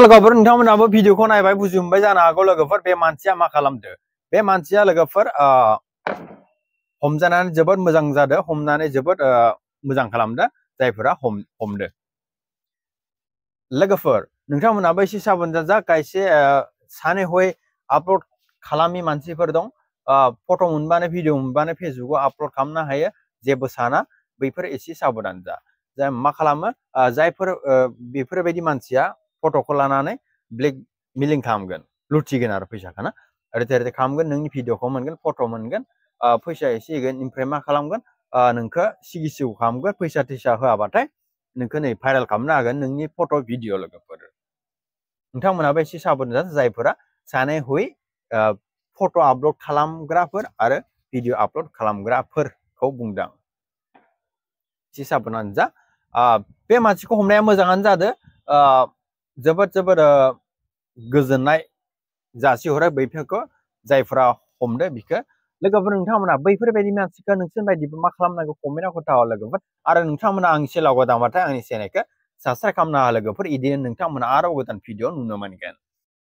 लोगोफोर नोंथांमोनाबो भिडिअखौ नायबाय बुजिमोनबाय जानो हागौ लोगोफोर बे मानसिया मा खालामदो बे मानसिया लोगोफोर हमजानानै जोबोद मोजां जादो हमनानै जोबोद मोजां खालामदो जायफोरा हमदो लोगोफोर नोंथांमोनाबो एसे साबधान जा खायसे सानै हय आपल'ड खालामि मानसिफोर दं फट' मोनबानो भिडिअ मोनबानो फेसबुकआव आपल'ड खालामनो हायो जेबो साना बैफोर एसे साबधान जा मा खालामो जायफोर बेफोरबायदि मानसिया फट'खौ लानानै ब्लेकमेलिं खालामगोन लुथिगोन आरो फैसाखौ ओरै खालामगोन नोंनि भिडिअखौ मोनगोन फट' मोनगोन फैसा एसे होगोन ओमफ्राय मा खालामगोन नोंखौ सिगिसिउ खालामगोन फैसा थैसा होआबाथाय नोंखौ नै भाइरेल खालामनो हागोन नोंनि फट' भिडिअ लोगोफोर नोंथांमोनाबो एसे साबधान जायफोरा सानै हय फट' आपल'ड खालामग्राफोर आरो भिडिअ आपल'ड खालामग्राफोरखौ बुंदों एसे साबधान जा बे मानसिखौ हमनाया मोजाङानो जादो जोबोद गोजोननाय जासिहरो बैफोरखौ जायफोरा हमदो बिखौ लोगोफोर नोंथांमोना बैफोरबायदि मानसिखौ नोंसोर बायदिबो मा खालामनांगौ कमेन्टआव खोन्थाहर लोगोफोर आरो नोंथांमोना आंनि चेनेलाव दांबाथाय आंनि चेनेलखौ साबस्क्राइब खालामना हो लोगोफोर इदिनो नोंथांमोना आरो गोदान भिडिअ नुनो मोनगोन।